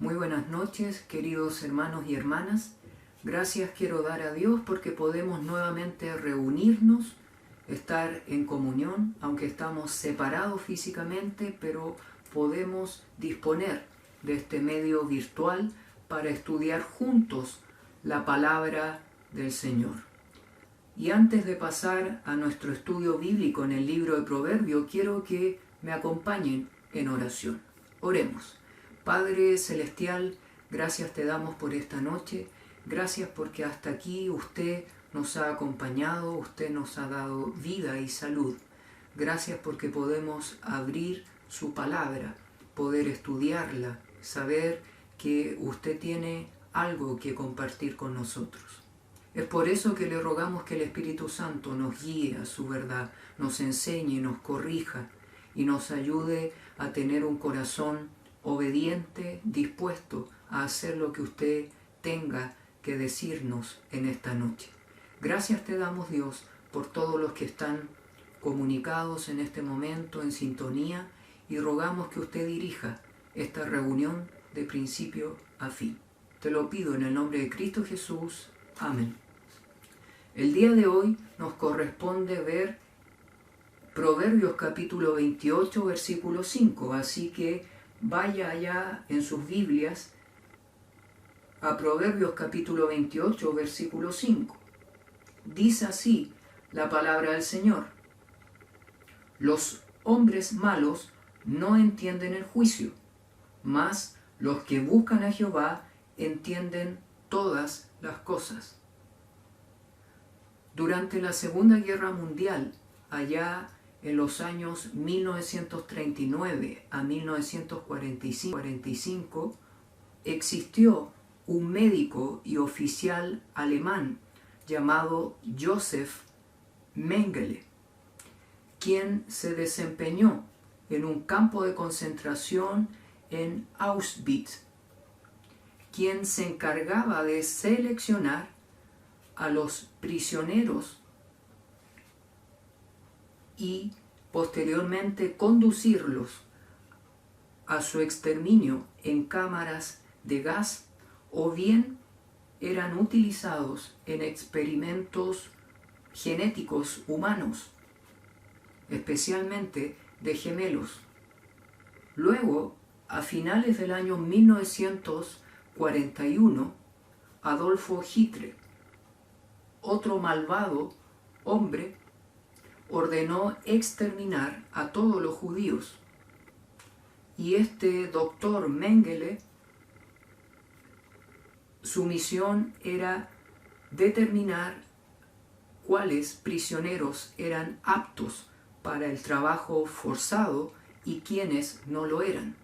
Muy buenas noches, queridos hermanos y hermanas. Gracias quiero dar a Dios porque podemos nuevamente reunirnos, estar en comunión, aunque estamos separados físicamente, pero podemos disponer de este medio virtual para estudiar juntos la palabra del Señor. Y antes de pasar a nuestro estudio bíblico en el libro de Proverbios, quiero que me acompañen en oración. Oremos. Padre Celestial, gracias te damos por esta noche. Gracias porque hasta aquí usted nos ha acompañado, usted nos ha dado vida y salud. Gracias porque podemos abrir su palabra, poder estudiarla, saber que usted tiene algo que compartir con nosotros. Es por eso que le rogamos que el Espíritu Santo nos guíe a su verdad, nos enseñe, nos corrija y nos ayude a tener un corazón obediente, dispuesto a hacer lo que usted tenga que decirnos en esta noche. Gracias te damos, Dios, por todos los que están comunicados en este momento, en sintonía, y rogamos que usted dirija esta reunión de principio a fin. Te lo pido en el nombre de Cristo Jesús. Amén. El día de hoy nos corresponde ver Proverbios capítulo 28, versículo 5, así que vaya allá en sus Biblias a Proverbios capítulo 28, versículo 5. Dice así la palabra del Señor: los hombres malos no entienden el juicio, mas los que buscan a Jehová entienden todas las cosas. Durante la Segunda Guerra Mundial, allá en los años 1939 a 1945, existió un médico y oficial alemán llamado Joseph Mengele, quien se desempeñó en un campo de concentración en Auschwitz, quien se encargaba de seleccionar a los prisioneros y posteriormente conducirlos a su exterminio en cámaras de gas, o bien eran utilizados en experimentos genéticos humanos, especialmente de gemelos. Luego, a finales del año 1941, Adolfo Hitler, otro malvado hombre, ordenó exterminar a todos los judíos. Y este doctor Mengele, su misión era determinar cuáles prisioneros eran aptos para el trabajo forzado y quiénes no lo eran.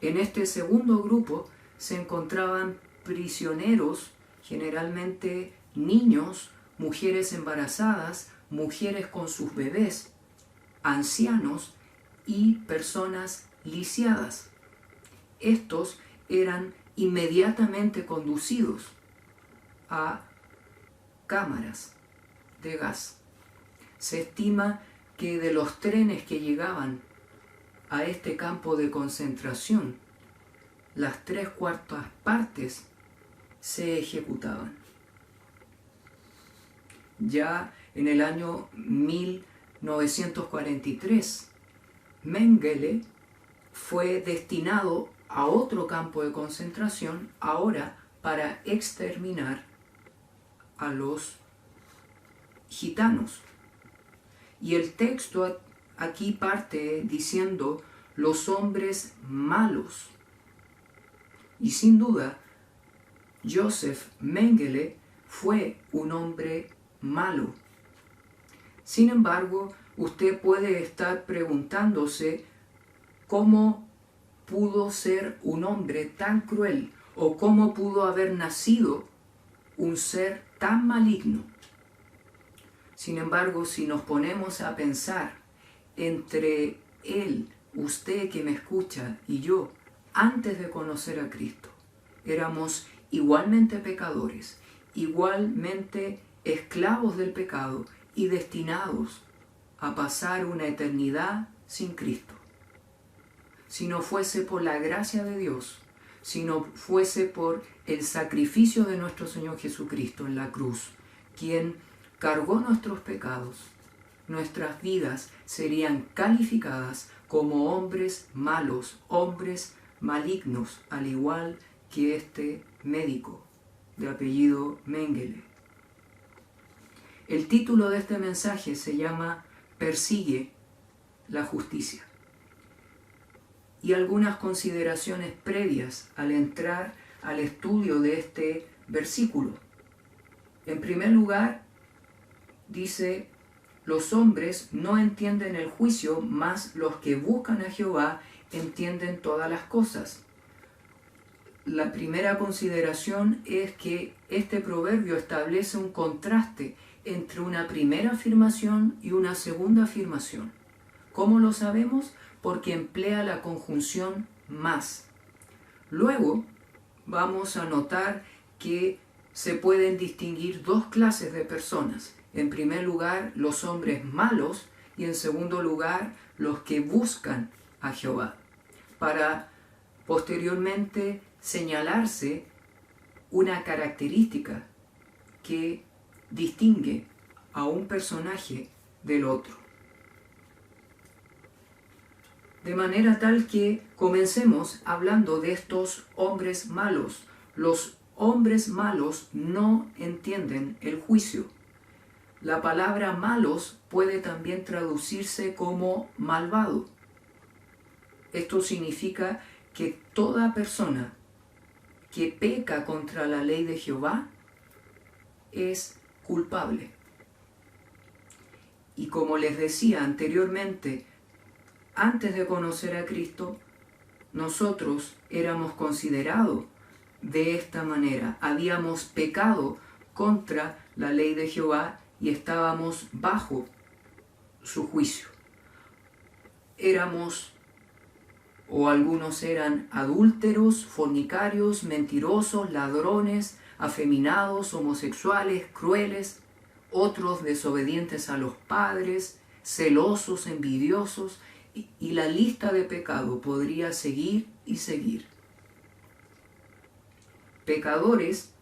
En este segundo grupo se encontraban prisioneros, generalmente niños, mujeres embarazadas, mujeres con sus bebés, ancianos y personas lisiadas. Estos eran inmediatamente conducidos a cámaras de gas. Se estima que de los trenes que llegaban a este campo de concentración, las 3/4 partes se ejecutaban. Ya en el año 1943, Mengele fue destinado a otro campo de concentración, ahora para exterminar a los gitanos. Y el texto aquí parte diciendo los hombres malos. Y sin duda, Joseph Mengele fue un hombre malo. Sin embargo, usted puede estar preguntándose cómo pudo ser un hombre tan cruel o cómo pudo haber nacido un ser tan maligno. Sin embargo, si nos ponemos a pensar entre él, usted que me escucha y yo, antes de conocer a Cristo, éramos igualmente pecadores, igualmente esclavos del pecado y destinados a pasar una eternidad sin Cristo. Si no fuese por la gracia de Dios, sino fuese por el sacrificio de nuestro Señor Jesucristo en la cruz, quien cargó nuestros pecados, nuestras vidas serían calificadas como hombres malos, hombres malignos, al igual que este médico de apellido Mengele. El título de este mensaje se llama Persigue la justicia. Y algunas consideraciones previas al entrar al estudio de este versículo. En primer lugar, dice: los hombres no entienden el juicio, mas los que buscan a Jehová entienden todas las cosas. La primera consideración es que este proverbio establece un contraste entre una primera afirmación y una segunda afirmación. ¿Cómo lo sabemos? Porque emplea la conjunción más. Luego vamos a notar que se pueden distinguir dos clases de personas. En primer lugar, los hombres malos, y en segundo lugar, los que buscan a Jehová, para posteriormente señalarse una característica que distingue a un personaje del otro. De manera tal que comencemos hablando de estos hombres malos. Los hombres malos no entienden el juicio. La palabra malos puede también traducirse como malvado. Esto significa que toda persona que peca contra la ley de Jehová es culpable. Y como les decía anteriormente, antes de conocer a Cristo, nosotros éramos considerados de esta manera. Habíamos pecado contra la ley de Jehová y estábamos bajo su juicio. Éramos, o algunos eran, adúlteros, fornicarios, mentirosos, ladrones, afeminados, homosexuales, crueles, otros desobedientes a los padres, celosos, envidiosos, y la lista de pecado podría seguir y seguir. Pecadores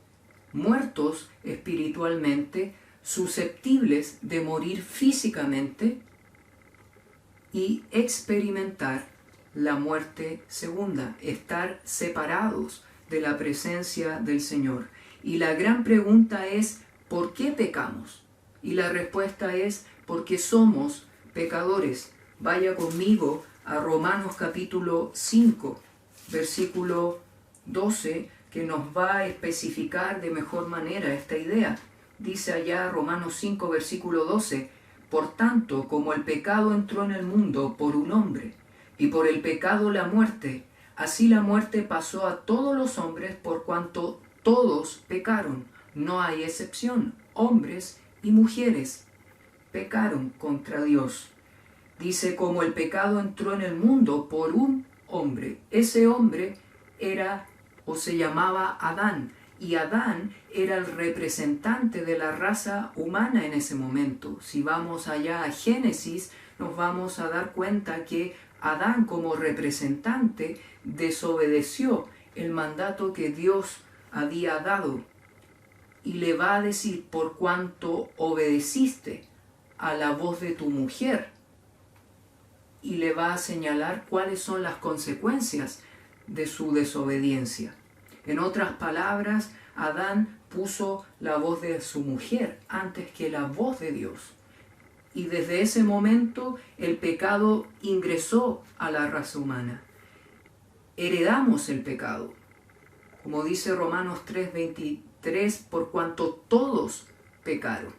muertos espiritualmente, susceptibles de morir físicamente y experimentar la muerte segunda, estar separados de la presencia del Señor. Y la gran pregunta es: ¿por qué pecamos? Y la respuesta es: porque somos pecadores. Vaya conmigo a Romanos capítulo 5, versículo 12, que nos va a especificar de mejor manera esta idea. Dice allá Romanos 5, versículo 12: por tanto, como el pecado entró en el mundo por un hombre, y por el pecado la muerte, así la muerte pasó a todos los hombres por cuanto todos pecaron. No hay excepción. Hombres y mujeres pecaron contra Dios. Dice: como el pecado entró en el mundo por un hombre. Ese hombre era o se llamaba Adán. Y Adán era el representante de la raza humana en ese momento. Si vamos allá a Génesis, nos vamos a dar cuenta que Adán, como representante, desobedeció el mandato que Dios había dado. Y le va a decir: por cuanto obedeciste a la voz de tu mujer. Y le va a señalar cuáles son las consecuencias de su desobediencia. En otras palabras, Adán puso la voz de su mujer antes que la voz de Dios. Y desde ese momento el pecado ingresó a la raza humana. Heredamos el pecado. Como dice Romanos 3:23, por cuanto todos pecaron.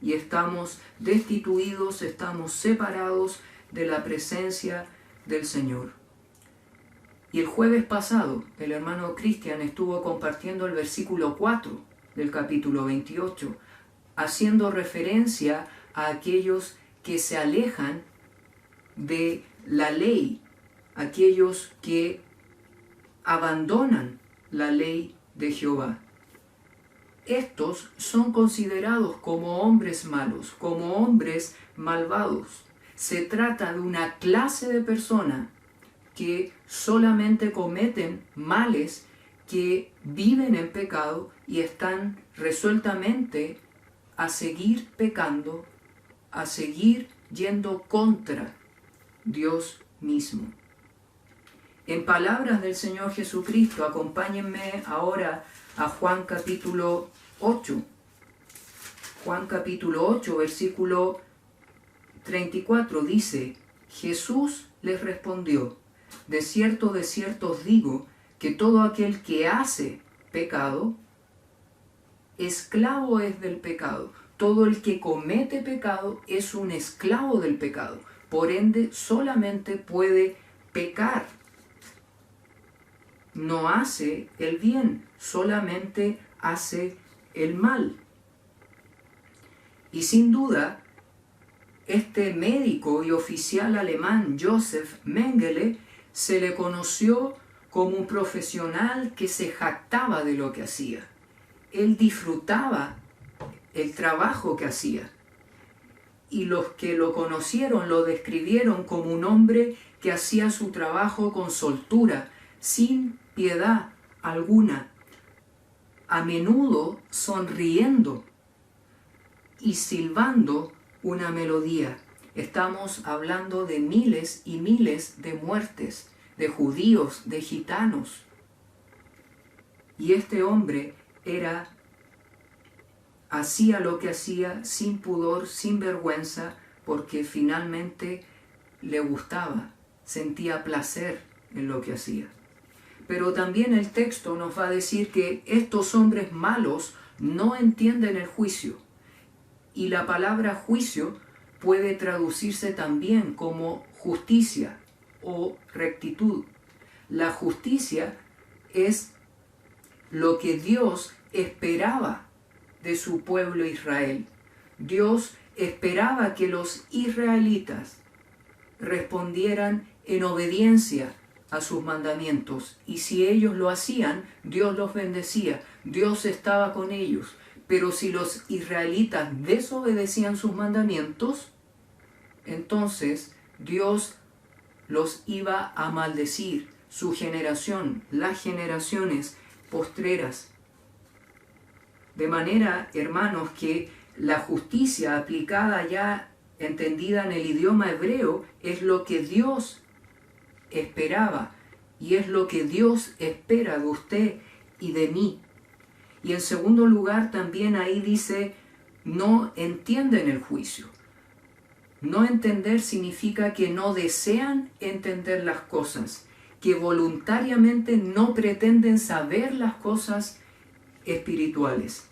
Y estamos destituidos, estamos separados de la presencia del Señor. Y el jueves pasado, el hermano Cristian estuvo compartiendo el versículo 4 del capítulo 28, haciendo referencia a aquellos que se alejan de la ley, aquellos que abandonan la ley de Jehová. Estos son considerados como hombres malos, como hombres malvados. Se trata de una clase de persona que solamente cometen males, que viven en pecado y están resueltamente a seguir pecando, a seguir yendo contra Dios mismo. En palabras del Señor Jesucristo, acompáñenme ahora a Juan capítulo 8. Juan capítulo 8, versículo 34 dice: Jesús les respondió: de cierto os digo, que todo aquel que hace pecado, esclavo es del pecado. Todo el que comete pecado es un esclavo del pecado. Por ende, solamente puede pecar. No hace el bien, solamente hace el mal. Y sin duda, este médico y oficial alemán Joseph Mengele se le conoció como un profesional que se jactaba de lo que hacía. Él disfrutaba el trabajo que hacía. Y los que lo conocieron lo describieron como un hombre que hacía su trabajo con soltura, sin piedad alguna, a menudo sonriendo y silbando una melodía. Estamos hablando de miles y miles de muertes, de judíos, de gitanos. Y este hombre hacía lo que hacía sin pudor, sin vergüenza, porque finalmente le gustaba, sentía placer en lo que hacía. Pero también el texto nos va a decir que estos hombres malos no entienden el juicio. Y la palabra juicio puede traducirse también como justicia o rectitud. La justicia es lo que Dios esperaba de su pueblo Israel. Dios esperaba que los israelitas respondieran en obediencia a sus mandamientos, y si ellos lo hacían, Dios los bendecía, Dios estaba con ellos. Pero si los israelitas desobedecían sus mandamientos, entonces Dios los iba a maldecir, su generación, las generaciones postreras. De manera, hermanos, que la justicia aplicada ya entendida en el idioma hebreo es lo que Dios esperaba y es lo que Dios espera de usted y de mí. Y en segundo lugar, también ahí dice: no entienden el juicio. No entender significa que no desean entender las cosas, que voluntariamente no pretenden saber las cosas espirituales.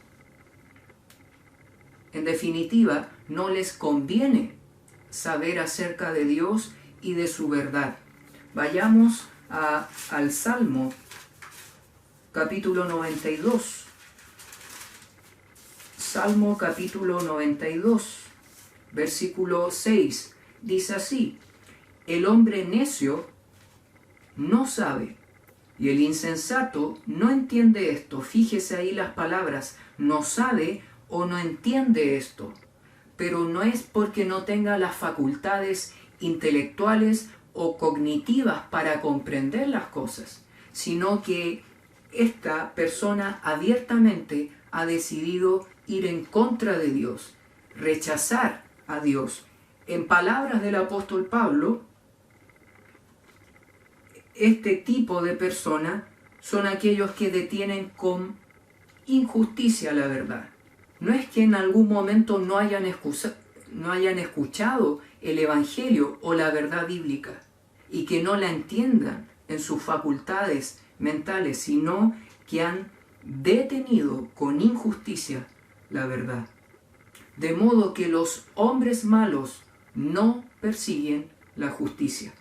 En definitiva, no les conviene saber acerca de Dios y de su verdad. Vayamos al Salmo capítulo 92. Salmo capítulo 92, versículo 6, dice así: el hombre necio no sabe, y el insensato no entiende esto. Fíjese ahí las palabras: no sabe o no entiende esto. Pero no es porque no tenga las facultades intelectuales o cognitivas para comprender las cosas, sino que esta persona abiertamente ha decidido ir en contra de Dios, rechazar a Dios. En palabras del apóstol Pablo, este tipo de persona son aquellos que detienen con injusticia la verdad. No es que en algún momento no hayan escuchado el Evangelio o la verdad bíblica y que no la entiendan en sus facultades mentales, sino que han detenido con injusticia la verdad. De modo que los hombres malos no persiguen la justicia.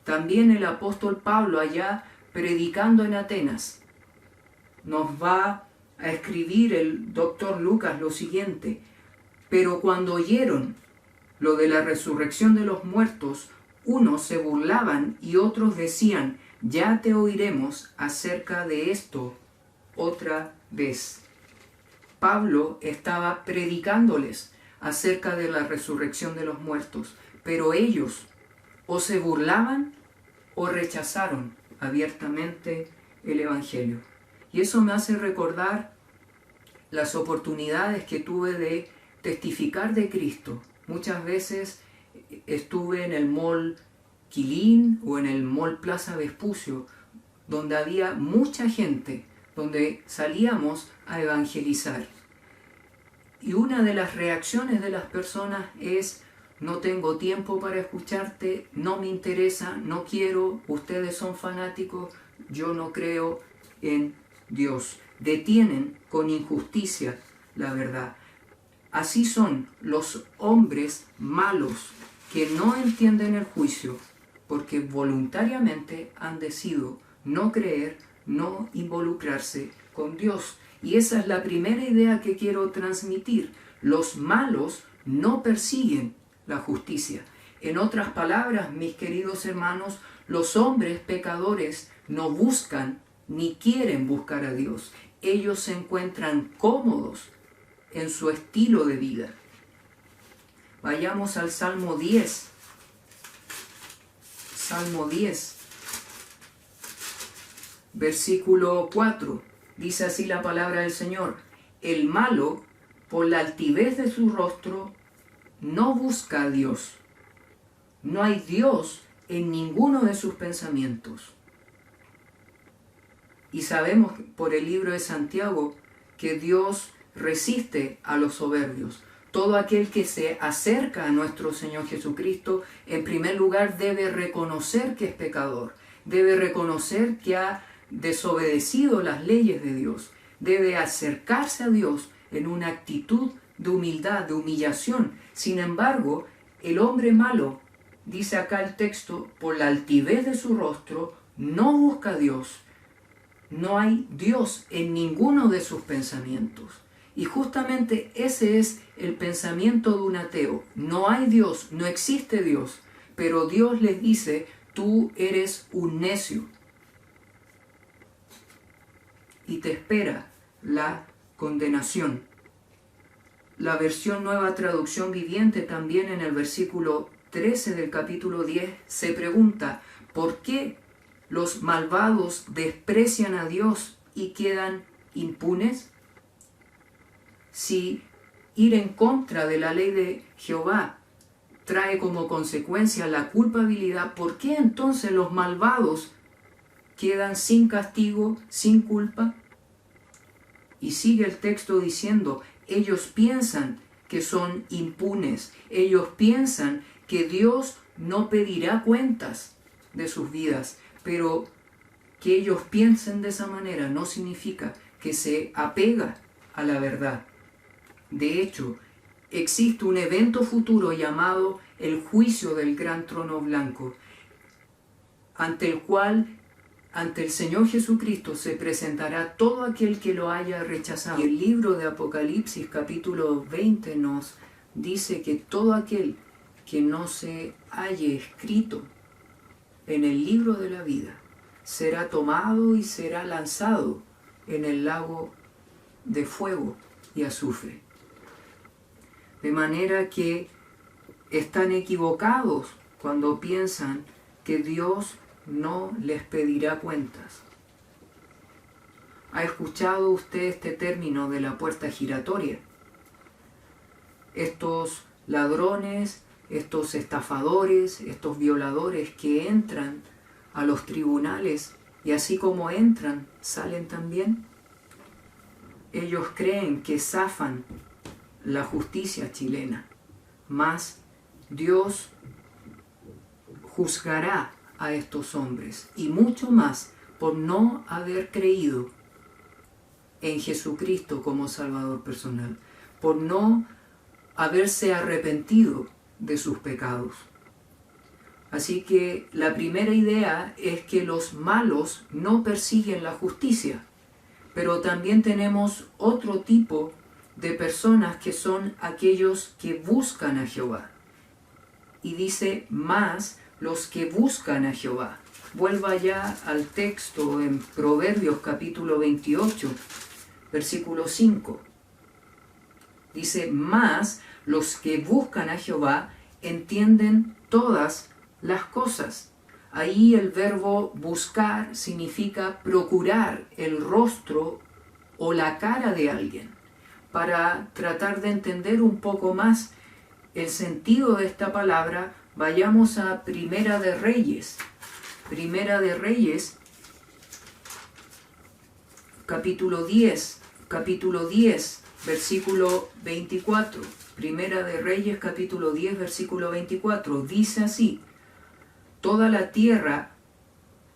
También el apóstol Pablo, allá predicando en Atenas, nos va a escribir el doctor Lucas lo siguiente: pero cuando oyeron lo de la resurrección de los muertos, unos se burlaban y otros decían: ya te oiremos acerca de esto otra vez. Pablo estaba predicándoles acerca de la resurrección de los muertos, pero ellos o se burlaban o rechazaron abiertamente el Evangelio. Y eso me hace recordar las oportunidades que tuve de testificar de Cristo. Muchas veces estuve en el Mall Quilín o en el Mall Plaza Vespucio, donde había mucha gente, donde salíamos a evangelizar. Y una de las reacciones de las personas es: no tengo tiempo para escucharte, no me interesa, no quiero, ustedes son fanáticos, yo no creo en Dios. Detienen con injusticia la verdad. Así son los hombres malos que no entienden el juicio porque voluntariamente han decidido no creer, no involucrarse con Dios. Y esa es la primera idea que quiero transmitir. Los malos no persiguen la justicia. En otras palabras, mis queridos hermanos, los hombres pecadores no buscan ni quieren buscar a Dios. Ellos se encuentran cómodos en su estilo de vida. Vayamos al Salmo 10. Salmo 10, versículo 4. Dice así la palabra del Señor: el malo, por la altivez de su rostro, no busca a Dios. No hay Dios en ninguno de sus pensamientos. Y sabemos por el libro de Santiago que Dios resiste a los soberbios. Todo aquel que se acerca a nuestro Señor Jesucristo, en primer lugar debe reconocer que es pecador, debe reconocer que ha desobedecido las leyes de Dios, debe acercarse a Dios en una actitud de humildad, de humillación. Sin embargo, el hombre malo, dice acá el texto, por la altivez de su rostro, no busca a Dios. No hay Dios en ninguno de sus pensamientos. Y justamente ese es el pensamiento de un ateo. No hay Dios, no existe Dios. Pero Dios les dice: tú eres un necio. Y te espera la condenación. La versión Nueva Traducción Viviente, también en el versículo 13 del capítulo 10, se pregunta: ¿por qué los malvados desprecian a Dios y quedan impunes? Si ir en contra de la ley de Jehová trae como consecuencia la culpabilidad, ¿por qué entonces los malvados quedan sin castigo, sin culpa? Y sigue el texto diciendo: ellos piensan que son impunes, ellos piensan que Dios no pedirá cuentas de sus vidas, pero que ellos piensen de esa manera no significa que se apega a la verdad. De hecho, existe un evento futuro llamado el juicio del gran trono blanco, ante el cual, ante el Señor Jesucristo, se presentará todo aquel que lo haya rechazado. Y el libro de Apocalipsis, capítulo 20, nos dice que todo aquel que no se halle escrito en el libro de la vida será tomado y será lanzado en el lago de fuego y azufre. De manera que están equivocados cuando piensan que Dios no les pedirá cuentas. ¿Ha escuchado usted este término de la puerta giratoria? Estos ladrones, estos estafadores, estos violadores que entran a los tribunales y así como entran, salen también. Ellos creen que zafan la justicia chilena, mas Dios juzgará a estos hombres y mucho más por no haber creído en Jesucristo como Salvador personal, por no haberse arrepentido de sus pecados. Así que la primera idea es que los malos no persiguen la justicia, pero también tenemos otro tipo de personas que son aquellos que buscan a Jehová. Y dice: más los que buscan a Jehová. Vuelva ya al texto en Proverbios capítulo 28, versículo 5. Dice: más los que buscan a Jehová entienden todas las cosas. Ahí el verbo buscar significa procurar el rostro o la cara de alguien. Para tratar de entender un poco más el sentido de esta palabra, vayamos a Primera de Reyes. Primera de Reyes, capítulo 10, versículo 24. Primera de Reyes, capítulo 10, versículo 24. Dice así: toda la tierra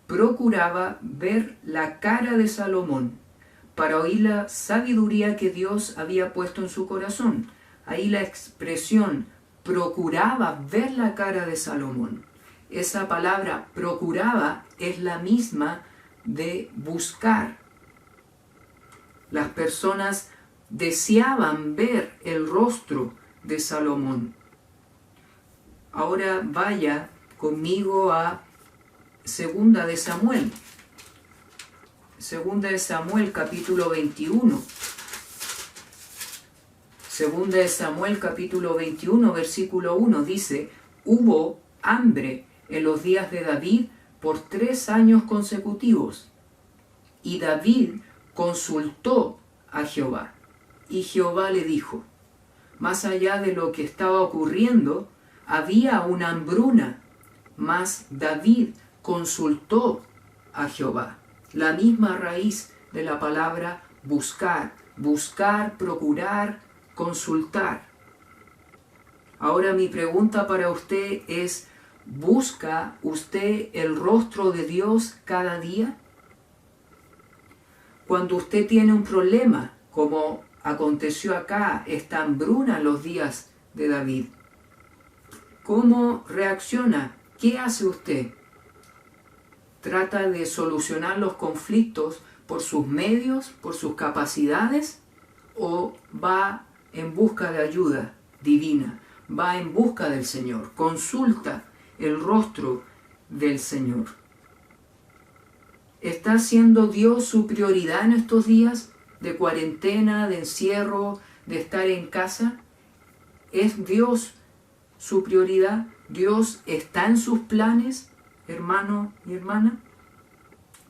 procuraba ver la cara de Salomón, para oír la sabiduría que Dios había puesto en su corazón. Ahí la expresión procuraba ver la cara de Salomón. Esa palabra procuraba es la misma de buscar. Las personas deseaban ver el rostro de Salomón. Ahora vaya conmigo a Segunda de Samuel. Segunda de Samuel, capítulo 21. Segunda de Samuel, capítulo 21, versículo 1, dice: hubo hambre en los días de David por 3 años consecutivos. Y David consultó a Jehová. Y Jehová le dijo: más allá de lo que estaba ocurriendo, había una hambruna, mas David consultó a Jehová. La misma raíz de la palabra buscar, procurar, consultar. Ahora mi pregunta para usted es: ¿busca usted el rostro de Dios cada día? Cuando usted tiene un problema, como aconteció acá, esta hambruna en los días de David, ¿cómo reacciona? ¿Qué hace usted? ¿Trata de solucionar los conflictos por sus medios, por sus capacidades? ¿O va en busca de ayuda divina? Va en busca del Señor, consulta el rostro del Señor. ¿Está siendo Dios su prioridad en estos días de cuarentena, de encierro, de estar en casa? ¿Es Dios su prioridad? ¿Dios está en sus planes, hermano y hermana?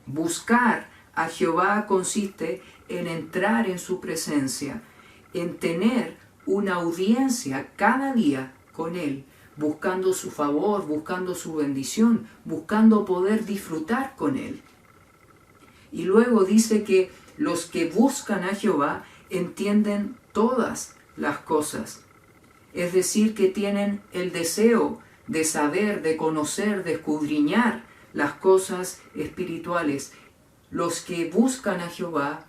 Buscar a Jehová consiste en entrar en su presencia, en tener una audiencia cada día con Él, buscando su favor, buscando su bendición, buscando poder disfrutar con Él. Y luego dice que los que buscan a Jehová entienden todas las cosas. Es decir, que tienen el deseo de saber, de conocer, de escudriñar las cosas espirituales. Los que buscan a Jehová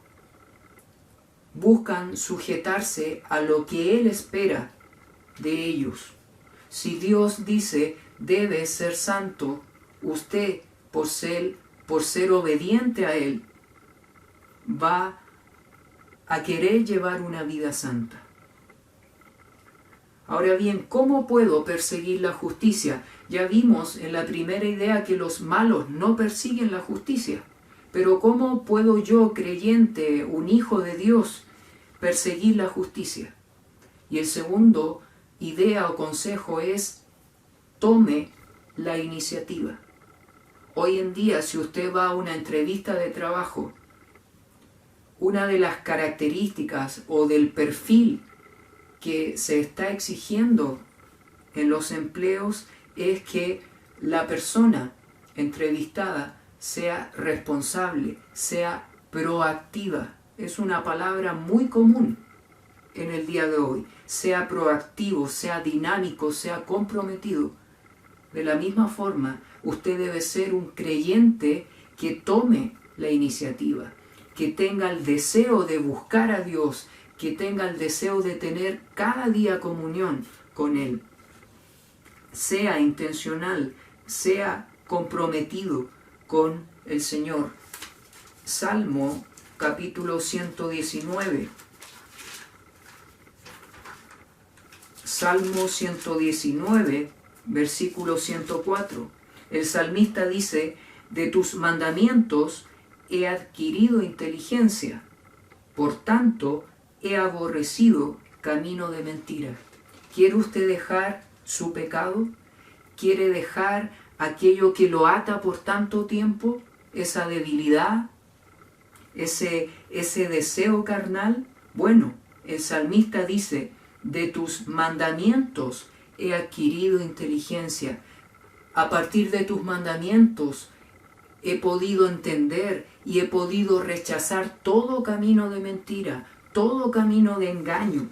buscan sujetarse a lo que Él espera de ellos. Si Dios dice, debe ser santo, usted, por ser obediente a Él, va a querer llevar una vida santa. Ahora bien, ¿cómo puedo perseguir la justicia? Ya vimos en la primera idea que los malos no persiguen la justicia. Pero ¿cómo puedo yo, creyente, un hijo de Dios, perseguir la justicia? Y el segundo idea o consejo es: tome la iniciativa. Hoy en día, si usted va a una entrevista de trabajo, una de las características o del perfil que se está exigiendo en los empleos es que la persona entrevistada sea responsable, sea proactiva. Es una palabra muy común en el día de hoy. Sea proactivo, sea dinámico, sea comprometido. De la misma forma, usted debe ser un creyente que tome la iniciativa, que tenga el deseo de buscar a Dios, que tenga el deseo de tener cada día comunión con Él. Sea intencional, sea comprometido con el Señor. Salmo capítulo 119. Salmo 119, versículo 104. El salmista dice: de tus mandamientos he adquirido inteligencia, por tanto he aborrecido camino de mentira. ¿Quiere usted dejar su pecado? ¿Quiere dejar aquello que lo ata por tanto tiempo, esa debilidad, ese deseo carnal. Bueno, el salmista dice, de tus mandamientos he adquirido inteligencia. A partir de tus mandamientos he podido entender y he podido rechazar todo camino de mentira, todo camino de engaño.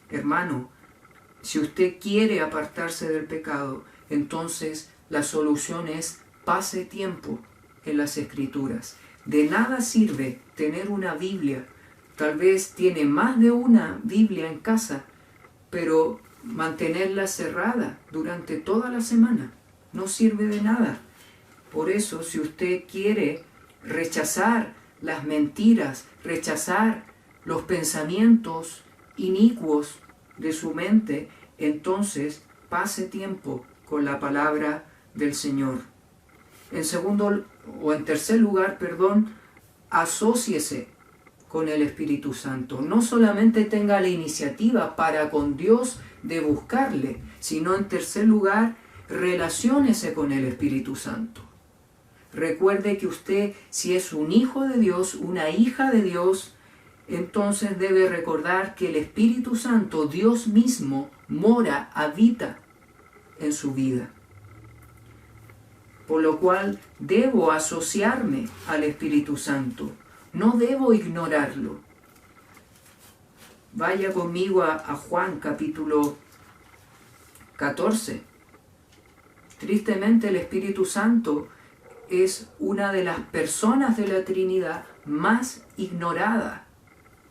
Hermano, si usted quiere apartarse del pecado, entonces la solución es pase tiempo en las Escrituras. De nada sirve tener una Biblia. Tal vez tiene más de una Biblia en casa, pero mantenerla cerrada durante toda la semana no sirve de nada. Por eso, si usted quiere rechazar las mentiras, rechazar los pensamientos inicuos de su mente, entonces pase tiempo con la palabra del Señor. En tercer lugar, asóciese con el Espíritu Santo. No solamente tenga la iniciativa para con Dios de buscarle, sino en tercer lugar, relaciónese con el Espíritu Santo. Recuerde que usted, si es un hijo de Dios, una hija de Dios, entonces debe recordar que el Espíritu Santo, Dios mismo, mora, habita en su vida. Por lo cual debo asociarme al Espíritu Santo. No debo ignorarlo. Vaya conmigo a Juan capítulo 14. Tristemente el Espíritu Santo es una de las personas de la Trinidad más ignorada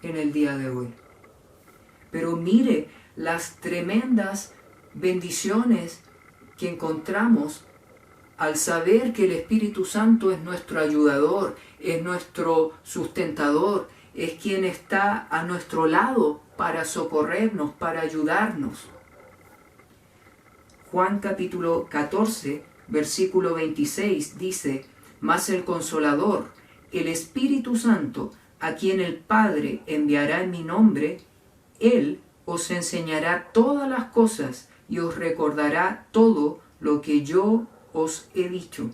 en el día de hoy. Pero mire las tremendas bendiciones que encontramos al saber que el Espíritu Santo es nuestro ayudador, es nuestro sustentador, es quien está a nuestro lado para socorrernos, para ayudarnos. Juan capítulo 14, versículo 26 dice, mas el Consolador, el Espíritu Santo, a quien el Padre enviará en mi nombre, Él os enseñará todas las cosas y os recordará todo lo que yo os he dicho.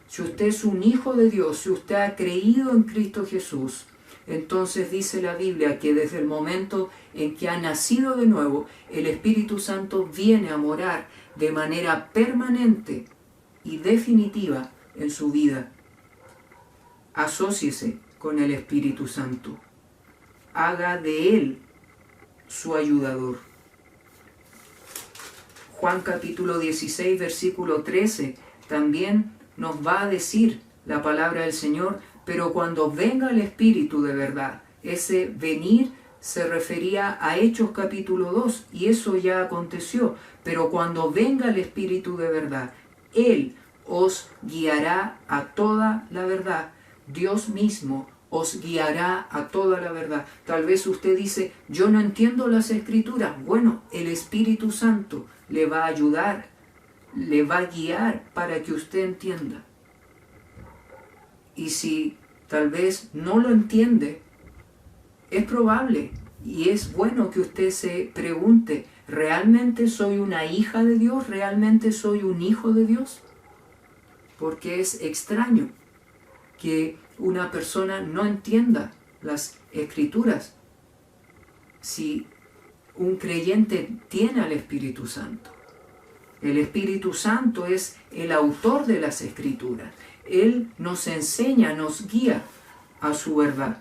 Si usted es un hijo de Dios, si usted ha creído en Cristo Jesús, entonces dice la Biblia que desde el momento en que ha nacido de nuevo, el Espíritu Santo viene a morar de manera permanente y definitiva en su vida. Asóciese con el Espíritu Santo. Haga de Él su ayudador. Juan capítulo 16, versículo 13, también nos va a decir la palabra del Señor, pero cuando venga el Espíritu de verdad, ese venir se refería a Hechos capítulo 2, y eso ya aconteció, pero cuando venga el Espíritu de verdad, Él os guiará a toda la verdad. Dios mismo os guiará a toda la verdad. Tal vez usted dice, yo no entiendo las Escrituras. Bueno, el Espíritu Santo le va a ayudar, le va a guiar para que usted entienda. Y si tal vez no lo entiende, es probable y es bueno que usted se pregunte, ¿realmente soy una hija de Dios? ¿Realmente soy un hijo de Dios? Porque es extraño que una persona no entienda las Escrituras si un creyente tiene al Espíritu Santo. El Espíritu Santo es el autor de las Escrituras. Él nos enseña, nos guía a su verdad.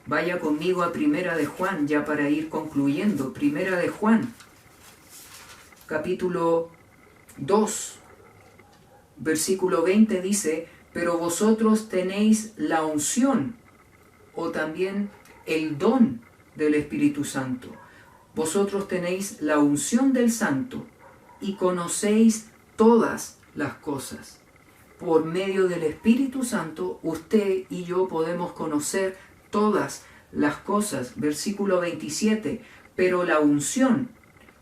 Vaya conmigo a Primera de Juan, ya para ir concluyendo. Primera de Juan, capítulo 2, versículo 20 dice, pero vosotros tenéis la unción o también el don del Espíritu Santo. Vosotros tenéis la unción del Santo y conocéis todas las cosas. Por medio del Espíritu Santo, usted y yo podemos conocer todas las cosas. Versículo 27, pero la unción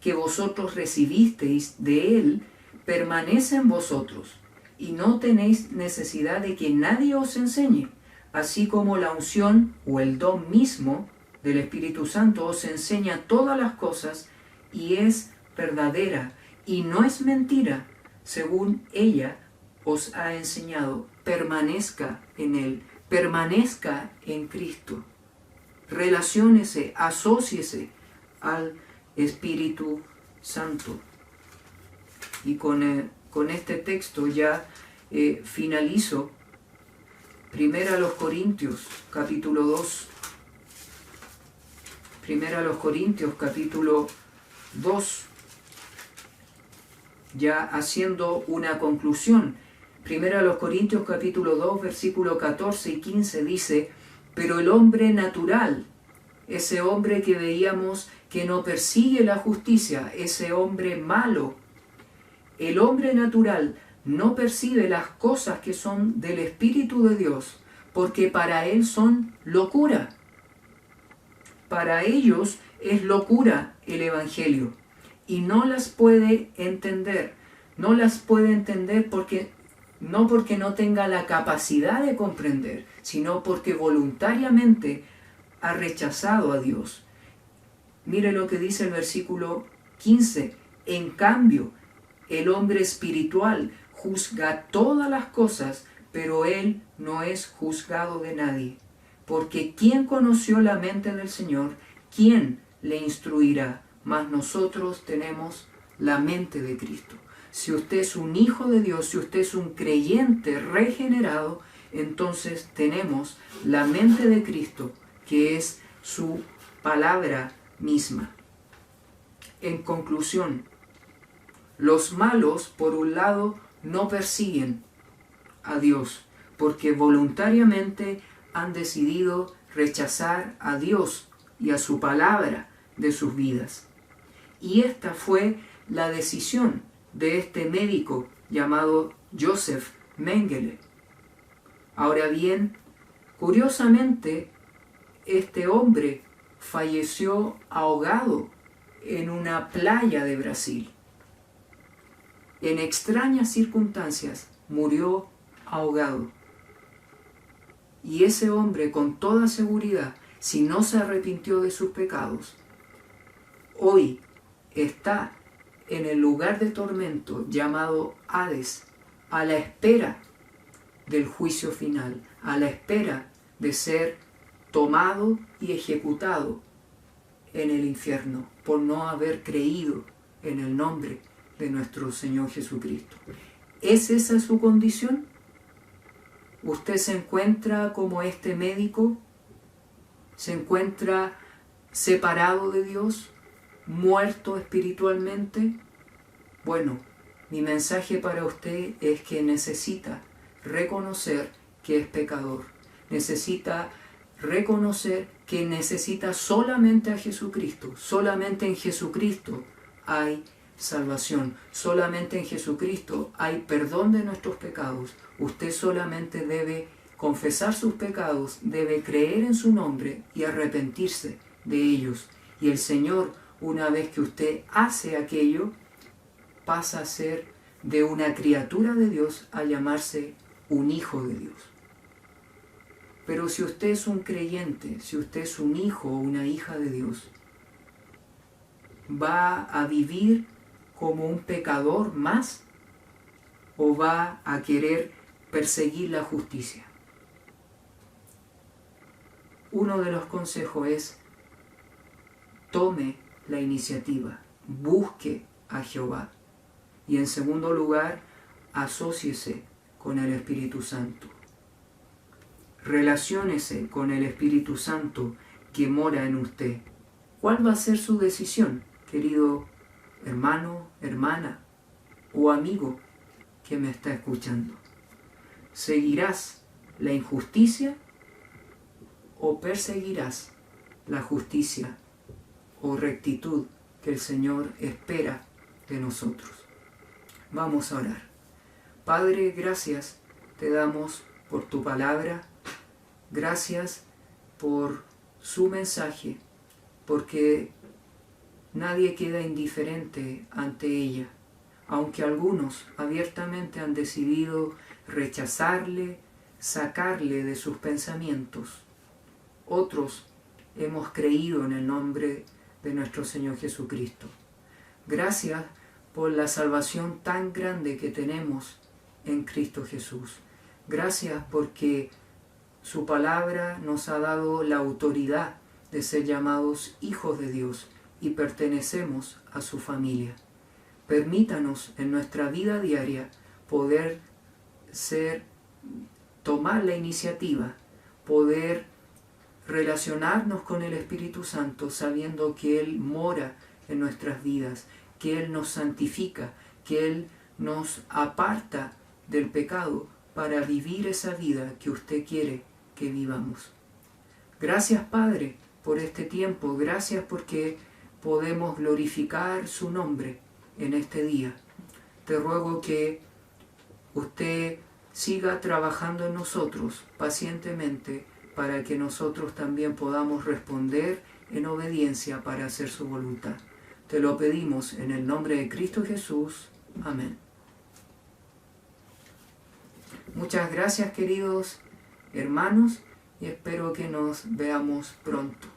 que vosotros recibisteis de Él permanece en vosotros y no tenéis necesidad de que nadie os enseñe, así como la unción o el don mismo del Espíritu Santo os enseña todas las cosas y es verdadera y no es mentira, según ella os ha enseñado. Permanezca en Él, permanezca en Cristo. Relaciónese, asóciese al Espíritu Santo. Y con este texto ya finalizo. Primera a los Corintios, capítulo 2. Primera a los Corintios, capítulo 2. Ya haciendo una conclusión. Primera a los Corintios, capítulo 2, versículo 14 y 15 dice: pero el hombre natural, ese hombre que veíamos que no persigue la justicia, ese hombre malo, el hombre natural no percibe las cosas que son del Espíritu de Dios, porque para él son locura. Para ellos es locura el Evangelio, y no las puede entender. No las puede entender no porque no tenga la capacidad de comprender, sino porque voluntariamente ha rechazado a Dios. Mire lo que dice el versículo 15. En cambio, el hombre espiritual juzga todas las cosas, pero él no es juzgado de nadie. Porque ¿quién conoció la mente del Señor? ¿Quién le instruirá? Mas nosotros tenemos la mente de Cristo. Si usted es un hijo de Dios, si usted es un creyente regenerado, entonces tenemos la mente de Cristo, que es su palabra misma. En conclusión, los malos, por un lado, no persiguen a Dios, porque voluntariamente han decidido rechazar a Dios y a su palabra de sus vidas. Y esta fue la decisión de este médico llamado Joseph Mengele. Ahora bien, curiosamente, este hombre falleció ahogado en una playa de Brasil. En extrañas circunstancias murió ahogado. Y ese hombre, con toda seguridad, si no se arrepintió de sus pecados, hoy está en el lugar de tormento llamado Hades, a la espera del juicio final, a la espera de ser tomado y ejecutado en el infierno por no haber creído en el nombre de nuestro Señor Jesucristo. ¿Es esa su condición? ¿Usted se encuentra como este médico? ¿Se encuentra separado de Dios? ¿Muerto espiritualmente? Bueno, mi mensaje para usted es que necesita reconocer que es pecador. Necesita reconocer que necesita solamente a Jesucristo. Solamente en Jesucristo hay salvación. Solamente en Jesucristo hay perdón de nuestros pecados. Usted solamente debe confesar sus pecados, debe creer en su nombre y arrepentirse de ellos. Y el Señor, una vez que usted hace aquello, pasa a ser de una criatura de Dios a llamarse un hijo de Dios. Pero si usted es un creyente, si usted es un hijo o una hija de Dios, ¿va a vivir como un pecador más o va a querer perseguir la justicia? Uno de los consejos es: tome la iniciativa, busque a Jehová. Y en segundo lugar, asóciese con el Espíritu Santo. Relaciónese con el Espíritu Santo que mora en usted. ¿Cuál va a ser su decisión, querido hermano, hermana o amigo que me está escuchando? ¿Seguirás la injusticia o perseguirás la justicia o rectitud que el Señor espera de nosotros? Vamos a orar. Padre, gracias te damos por tu palabra, gracias por su mensaje, porque nadie queda indiferente ante ella, aunque algunos abiertamente han decidido rechazarle, sacarle de sus pensamientos. Otros hemos creído en el nombre de nuestro Señor Jesucristo. Gracias por la salvación tan grande que tenemos en Cristo Jesús. Gracias porque su palabra nos ha dado la autoridad de ser llamados hijos de Dios y pertenecemos a su familia. Permítanos en nuestra vida diaria poder tomar la iniciativa, poder relacionarnos con el Espíritu Santo sabiendo que Él mora en nuestras vidas, que Él nos santifica, que Él nos aparta del pecado para vivir esa vida que usted quiere que vivamos. Gracias, Padre, por este tiempo. Gracias porque podemos glorificar su nombre en este día. Te ruego que usted siga trabajando en nosotros pacientemente para que nosotros también podamos responder en obediencia para hacer su voluntad. Te lo pedimos en el nombre de Cristo Jesús. Amén. Muchas gracias, queridos hermanos, y espero que nos veamos pronto.